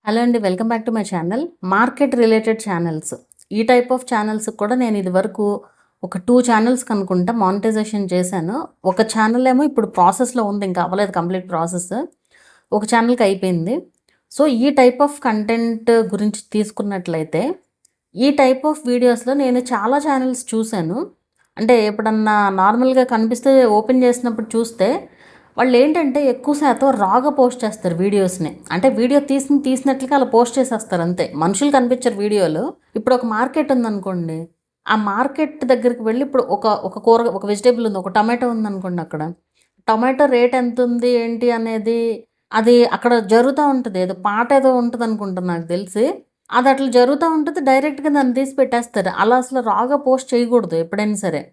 Hello అండి, welcome back to my channel. Market related channels, ఈ type of channels కూడా నేను ఇది వరకు ఒక 2 ఛానల్స్ కనుకుంటా మానిటైజేషన్ చేశాను. ఒక ఛానల్ ఏమో ఇప్పుడు ప్రాసెస్లో ఉంది, ఇంకా అవ్వలేదు కంప్లీట్ ప్రాసెస్. ఒక ఛానల్కి అయిపోయింది. సో ఈ టైప్ ఆఫ్ కంటెంట్ గురించి తీసుకున్నట్లయితే ఈ టైప్ ఆఫ్ వీడియోస్లో నేను చాలా ఛానల్స్ చూశాను. అంటే ఎప్పుడన్నా నార్మల్గా కనిపిస్తే ఓపెన్ చేసినప్పుడు చూస్తే వాళ్ళు ఏంటంటే ఎక్కువ శాతం రాగా పోస్ట్ చేస్తారు వీడియోస్ని. అంటే వీడియో తీసినట్లుగా అలా పోస్ట్ చేసేస్తారు అంతే, మనుషులు కనిపించారు వీడియోలో. ఇప్పుడు ఒక మార్కెట్ ఉందనుకోండి, ఆ మార్కెట్ దగ్గరికి వెళ్ళి ఇప్పుడు ఒక వెజిటేబుల్ ఉంది, ఒక టమాటో ఉందనుకోండి. అక్కడ టమాటో రేట్ ఎంత ఉంది ఏంటి అనేది అది అక్కడ జరుగుతూ ఉంటుంది. ఏదో పాట ఏదో ఉంటుంది అనుకుంటాను నాకు తెలిసి. అది అట్లా జరుగుతూ ఉంటుంది, డైరెక్ట్గా దాన్ని తీసి పెట్టేస్తారు. అలా అసలు రాగా పోస్ట్ చేయకూడదు ఎప్పుడైనా సరే.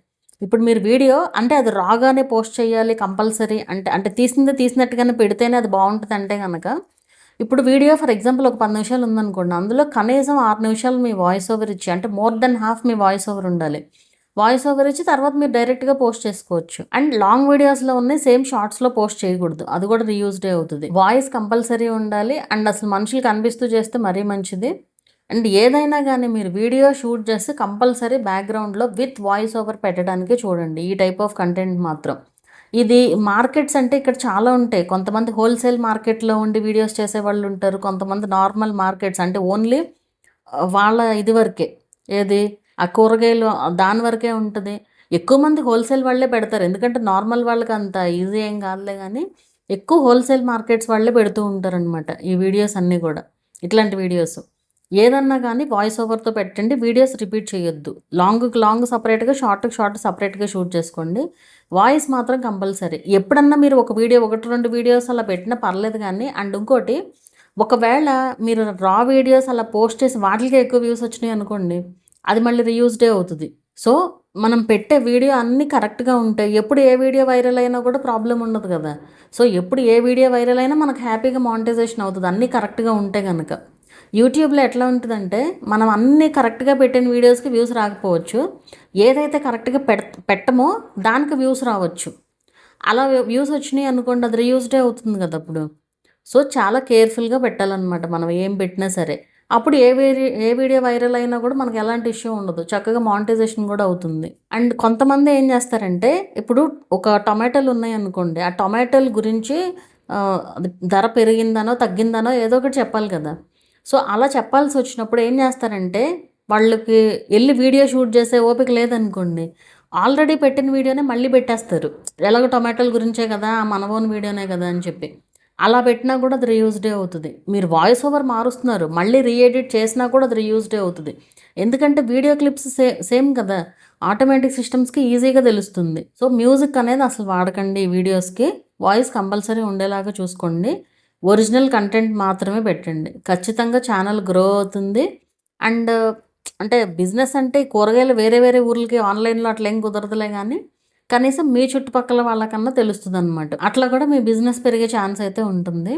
ఇప్పుడు మీరు వీడియో అంటే అది రాగానే పోస్ట్ చేయాలి కంపల్సరీ. అంటే అంటే తీసినట్టుగానే పెడితేనే అది బాగుంటుంది అంటే కనుక, ఇప్పుడు వీడియో ఫర్ ఎగ్జాంపుల్ ఒక 10 నిమిషాలు ఉందనుకోండి, అందులో కనీసం 6 నిమిషాలు మీ వాయిస్ ఓవర్ ఇచ్చి, అంటే మోర్ దెన్ హాఫ్ మీ వాయిస్ ఓవర్ ఉండాలి. వాయిస్ ఓవర్ ఇచ్చి తర్వాత మీరు డైరెక్ట్గా పోస్ట్ చేసుకోవచ్చు. అండ్ లాంగ్ వీడియోస్లో ఉన్నాయి సేమ్ షార్ట్స్లో పోస్ట్ చేయకూడదు, అది కూడా రీయూజ్డే అవుతుంది. వాయిస్ కంపల్సరీ ఉండాలి. అండ్ అసలు మనుషులు కనిపిస్తూ చేస్తే మరీ మంచిది. అండ్ ఏదైనా కానీ మీరు వీడియో షూట్ చేస్తే కంపల్సరీ బ్యాక్గ్రౌండ్లో విత్ వాయిస్ ఓవర్ పెట్టడానికి చూడండి, ఈ టైప్ ఆఫ్ కంటెంట్ మాత్రం. ఇది మార్కెట్స్ అంటే ఇక్కడ చాలా ఉంటాయి. కొంతమంది హోల్సేల్ మార్కెట్లో ఉండి వీడియోస్ చేసే వాళ్ళు ఉంటారు, కొంతమంది నార్మల్ మార్కెట్స్ అంటే ఓన్లీ వాళ్ళ ఇది వరకే, ఏది ఆ కూరగాయలు దాని వరకే ఉంటుంది. ఎక్కువ మంది హోల్సేల్ వాళ్ళే పెడతారు, ఎందుకంటే నార్మల్ వాళ్ళకి అంత ఈజీ ఏం కాదులే. కానీ ఎక్కువ హోల్సేల్ మార్కెట్స్ వాళ్ళే పెడుతూ ఉంటారనమాట ఈ వీడియోస్ అన్నీ కూడా. ఇట్లాంటి వీడియోస్ ఏదన్నా కానీ వాయిస్ ఓవర్తో పెట్టండి, వీడియోస్ రిపీట్ చేయొద్దు. లాంగ్ సపరేట్గా, షార్ట్కి షార్ట్ సపరేట్గా షూట్ చేసుకోండి. వాయిస్ మాత్రం కంపల్సరీ. ఎప్పుడన్నా మీరు ఒక వీడియో 1-2 వీడియోస్ అలా పెట్టినా పర్లేదు. కానీ అండ్ ఇంకోటి, ఒకవేళ మీరు రా వీడియోస్ అలా పోస్ట్ చేసి వాటికే ఎక్కువ వ్యూస్ వచ్చినాయి అనుకోండి, అది మళ్ళీ రీయూజ్డే అవుతుంది. సో మనం పెట్టే వీడియో అన్నీ కరెక్ట్గా ఉంటాయి. ఎప్పుడు ఏ వీడియో వైరల్ అయినా కూడా ప్రాబ్లం ఉండదు కదా. సో ఎప్పుడు ఏ వీడియో వైరల్ అయినా మనకు హ్యాపీగా మానిటైజేషన్ అవుతుంది, అన్నీ కరెక్ట్గా ఉంటే కనుక. యూట్యూబ్లో ఎట్లా ఉంటుందంటే, మనం అన్నీ కరెక్ట్గా పెట్టిన వీడియోస్కి వ్యూస్ రాకపోవచ్చు, ఏదైతే కరెక్ట్గా పెట్టమో దానికి వ్యూస్ రావచ్చు. అలా వ్యూస్ వచ్చినాయి అనుకోండి, అది రీయూజ్డే అవుతుంది కదా అప్పుడు. సో చాలా కేర్ఫుల్గా పెట్టాలన్నమాట మనం ఏం పెట్టినా సరే. అప్పుడు ఏ వీడియో వైరల్ అయినా కూడా మనకు ఎలాంటి ఇష్యూ ఉండదు, చక్కగా మానిటైజేషన్ కూడా అవుతుంది. అండ్ కొంతమంది ఏం చేస్తారంటే, ఇప్పుడు ఒక టొమాటోలు ఉన్నాయి అనుకోండి, ఆ టొమాటోల గురించి అది ధర పెరిగిందనో తగ్గిందనో ఏదో ఒకటి చెప్పాలి కదా. సో అలా చెప్పాల్సి వచ్చినప్పుడు ఏం చేస్తారంటే, వాళ్ళకి వెళ్ళి వీడియో షూట్ చేసే ఓపిక లేదనుకోండి, ఆల్రెడీ పెట్టిన వీడియోనే మళ్ళీ పెట్టేస్తారు. ఎలాగో టొమాటోల గురించే కదా, మన ఓన్ వీడియోనే కదా అని చెప్పి. అలా పెట్టినా కూడా అది రీయూజ్డే అవుతుంది. మీరు వాయిస్ ఓవర్ మారుస్తున్నారు, మళ్ళీ రీఎడిట్ చేసినా కూడా అది రీయూజ్డే అవుతుంది. ఎందుకంటే వీడియో క్లిప్స్ సేమ్ కదా, ఆటోమేటిక్ సిస్టమ్స్కి ఈజీగా తెలుస్తుంది. సో మ్యూజిక్ అనేది అసలు వాడకండి ఈ వీడియోస్కి. వాయిస్ కంపల్సరీ ఉండేలాగా చూసుకోండి. ఒరిజినల్ కంటెంట్ మాత్రమే పెట్టండి, ఖచ్చితంగా ఛానల్ గ్రో అవుతుంది. అండ్ అంటే బిజినెస్ అంటే కూరగాయలు వేరే వేరే ఊర్లకి ఆన్లైన్లో అట్లా ఏం కుదరదులే. కానీ కనీసం మీ చుట్టుపక్కల వాళ్ళకన్నా తెలుస్తుంది అనమాట. అట్లా కూడా మీ బిజినెస్ పెరిగే ఛాన్స్ అయితే ఉంటుంది.